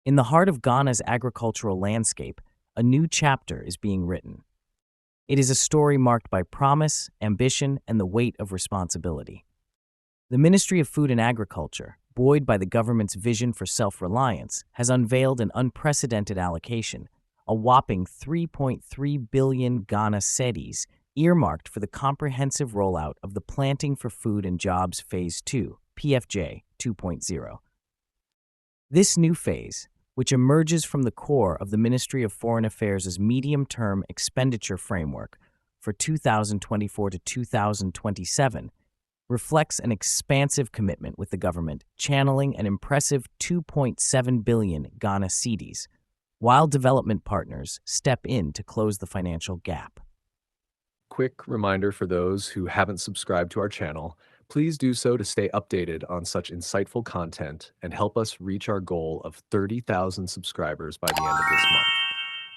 In the heart of Ghana's agricultural landscape, a new chapter is being written. It is a story marked by promise, ambition, and the weight of responsibility. The Ministry of Food and Agriculture, buoyed by the government's vision for self-reliance, has unveiled an unprecedented allocation, a whopping 3.3 billion Ghana cedis, earmarked for the comprehensive rollout of the Planting for Food and Jobs Phase 2, PFJ 2.0. This new phase, which emerges from the core of the Ministry of Foreign Affairs' medium-term expenditure framework for 2024 to 2027, reflects an expansive commitment with the government, channeling an impressive 2.7 billion Ghana cedis, while development partners step in to close the financial gap. Quick reminder for those who haven't subscribed to our channel, please do so to stay updated on such insightful content and help us reach our goal of 30,000 subscribers by the end of this month.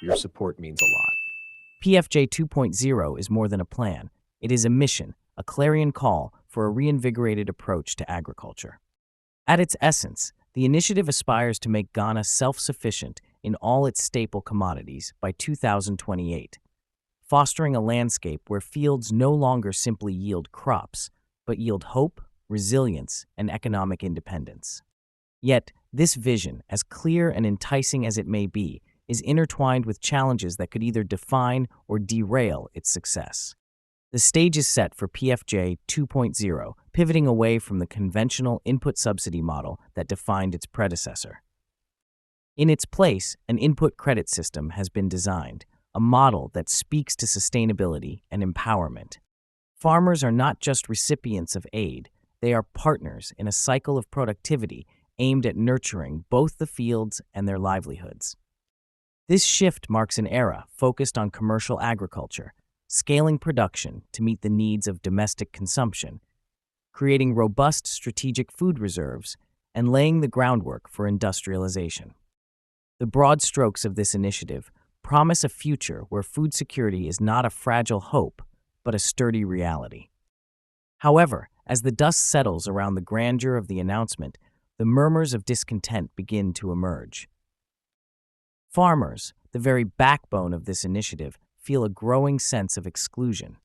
Your support means a lot. PFJ 2.0 is more than a plan. It is a mission, a clarion call for a reinvigorated approach to agriculture. At its essence, the initiative aspires to make Ghana self-sufficient in all its staple commodities by 2028, fostering a landscape where fields no longer simply yield crops, but yield hope, resilience, and economic independence. Yet, this vision, as clear and enticing as it may be, is intertwined with challenges that could either define or derail its success. The stage is set for PFJ 2.0, pivoting away from the conventional input subsidy model that defined its predecessor. In its place, an input credit system has been designed, a model that speaks to sustainability and empowerment. Farmers are not just recipients of aid, they are partners in a cycle of productivity aimed at nurturing both the fields and their livelihoods. This shift marks an era focused on commercial agriculture, scaling production to meet the needs of domestic consumption, creating robust strategic food reserves, and laying the groundwork for industrialization. The broad strokes of this initiative promise a future where food security is not a fragile hope, but a sturdy reality. However, as the dust settles around the grandeur of the announcement, the murmurs of discontent begin to emerge. Farmers, the very backbone of this initiative, feel a growing sense of exclusion.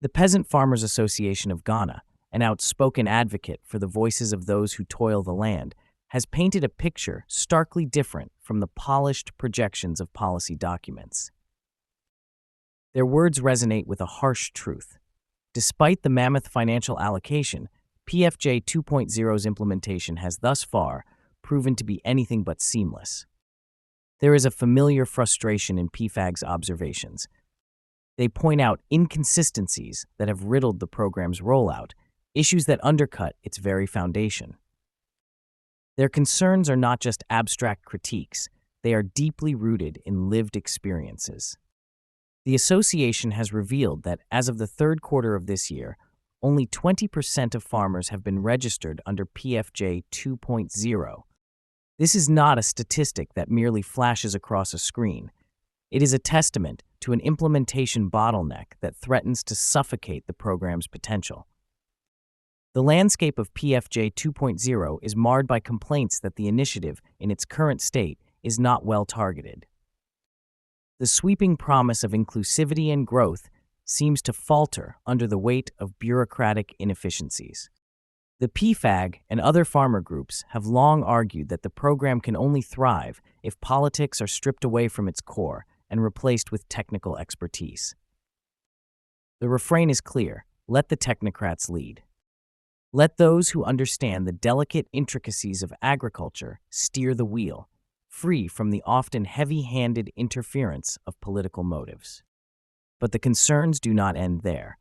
The Peasant Farmers Association of Ghana, an outspoken advocate for the voices of those who toil the land, has painted a picture starkly different from the polished projections of policy documents. Their words resonate with a harsh truth. Despite the mammoth financial allocation, PFJ 2.0's implementation has thus far proven to be anything but seamless. There is a familiar frustration in PFAG's observations. They point out inconsistencies that have riddled the program's rollout, issues that undercut its very foundation. Their concerns are not just abstract critiques, they are deeply rooted in lived experiences. The association has revealed that as of the third quarter of this year, only 20% of farmers have been registered under PFJ 2.0. This is not a statistic that merely flashes across a screen. It is a testament to an implementation bottleneck that threatens to suffocate the program's potential. The landscape of PFJ 2.0 is marred by complaints that the initiative, in its current state, is not well targeted. The sweeping promise of inclusivity and growth seems to falter under the weight of bureaucratic inefficiencies. The PFAG and other farmer groups have long argued that the program can only thrive if politics are stripped away from its core and replaced with technical expertise. The refrain is clear: let the technocrats lead. Let those who understand the delicate intricacies of agriculture steer the wheel, free from the often heavy-handed interference of political motives. But the concerns do not end there.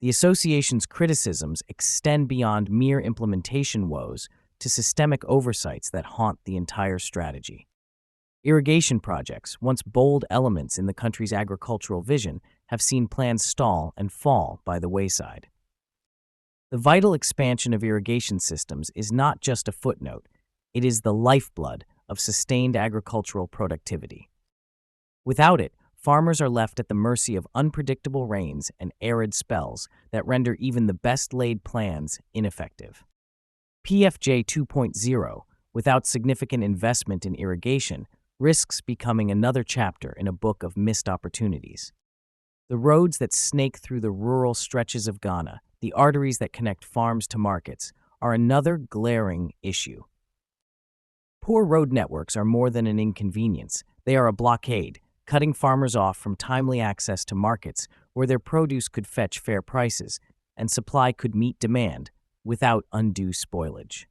The association's criticisms extend beyond mere implementation woes to systemic oversights that haunt the entire strategy. Irrigation projects, once bold elements in the country's agricultural vision, have seen plans stall and fall by the wayside. The vital expansion of irrigation systems is not just a footnote, it is the lifeblood of sustained agricultural productivity. Without it, farmers are left at the mercy of unpredictable rains and arid spells that render even the best-laid plans ineffective. PFJ 2.0, without significant investment in irrigation, risks becoming another chapter in a book of missed opportunities. The roads that snake through the rural stretches of Ghana, the arteries that connect farms to markets, are another glaring issue. Poor road networks are more than an inconvenience. They are a blockade, cutting farmers off from timely access to markets where their produce could fetch fair prices and supply could meet demand without undue spoilage.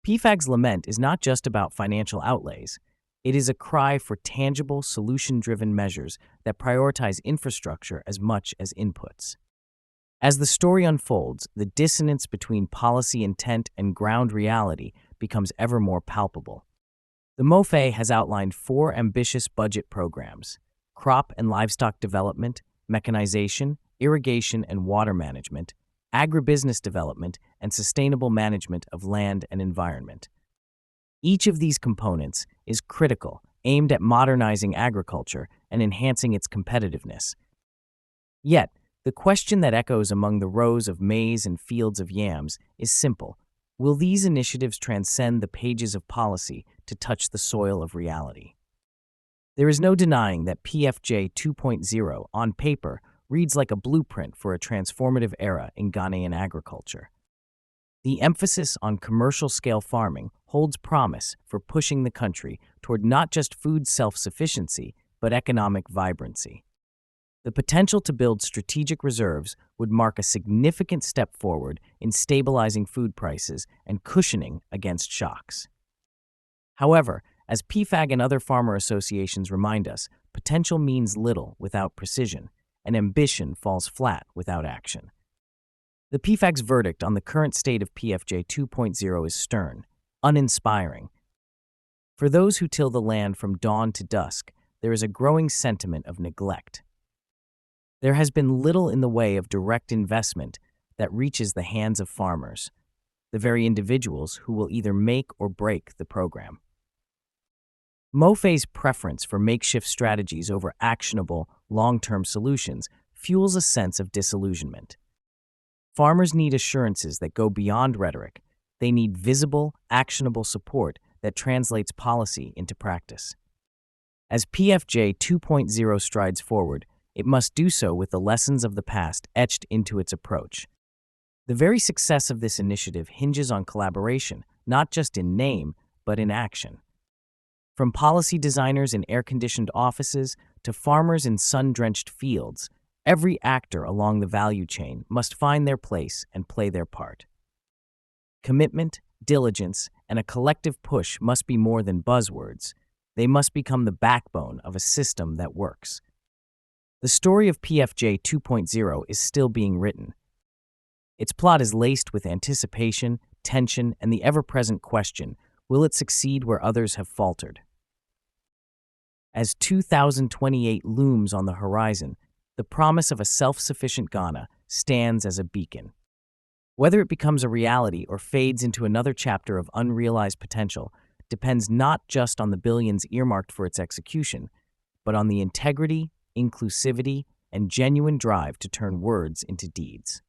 PFAG's lament is not just about financial outlays. It is a cry for tangible, solution-driven measures that prioritize infrastructure as much as inputs. As the story unfolds, the dissonance between policy intent and ground reality becomes ever more palpable. The MoFA has outlined 4 ambitious budget programs: crop and livestock development, mechanization, irrigation and water management, agribusiness development, and sustainable management of land and environment. Each of these components is critical, aimed at modernizing agriculture and enhancing its competitiveness. Yet, the question that echoes among the rows of maize and fields of yams is simple. Will these initiatives transcend the pages of policy to touch the soil of reality? There is no denying that PFJ 2.0 on paper reads like a blueprint for a transformative era in Ghanaian agriculture. The emphasis on commercial-scale farming holds promise for pushing the country toward not just food self-sufficiency, but economic vibrancy. The potential to build strategic reserves would mark a significant step forward in stabilizing food prices and cushioning against shocks. However, as PFAG and other farmer associations remind us, potential means little without precision, and ambition falls flat without action. The PFAG's verdict on the current state of PFJ 2.0 is stern, uninspiring. For those who till the land from dawn to dusk, there is a growing sentiment of neglect. There has been little in the way of direct investment that reaches the hands of farmers, the very individuals who will either make or break the program. MoFA's preference for makeshift strategies over actionable, long-term solutions fuels a sense of disillusionment. Farmers need assurances that go beyond rhetoric. They need visible, actionable support that translates policy into practice. As PFJ 2.0 strides forward, it must do so with the lessons of the past etched into its approach. The very success of this initiative hinges on collaboration, not just in name, but in action. From policy designers in air-conditioned offices to farmers in sun-drenched fields, every actor along the value chain must find their place and play their part. Commitment, diligence, and a collective push must be more than buzzwords. They must become the backbone of a system that works. The story of PFJ 2.0 is still being written. Its plot is laced with anticipation, tension, and the ever-present question, will it succeed where others have faltered? As 2028 looms on the horizon, the promise of a self-sufficient Ghana stands as a beacon. Whether it becomes a reality or fades into another chapter of unrealized potential depends not just on the billions earmarked for its execution, but on the integrity, inclusivity, and genuine drive to turn words into deeds.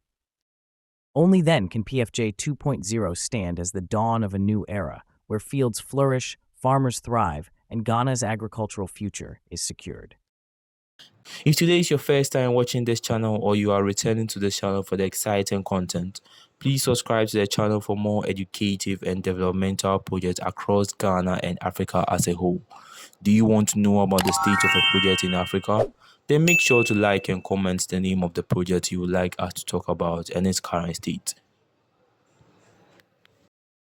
Only then can PFJ 2.0 stand as the dawn of a new era, where fields flourish, farmers thrive, and Ghana's agricultural future is secured. If today is your first time watching this channel or you are returning to this channel for the exciting content, please subscribe to the channel for more educative and developmental projects across Ghana and Africa as a whole. Do you want to know about the state of a project in Africa? Then make sure to like and comment the name of the project you would like us to talk about and its current state.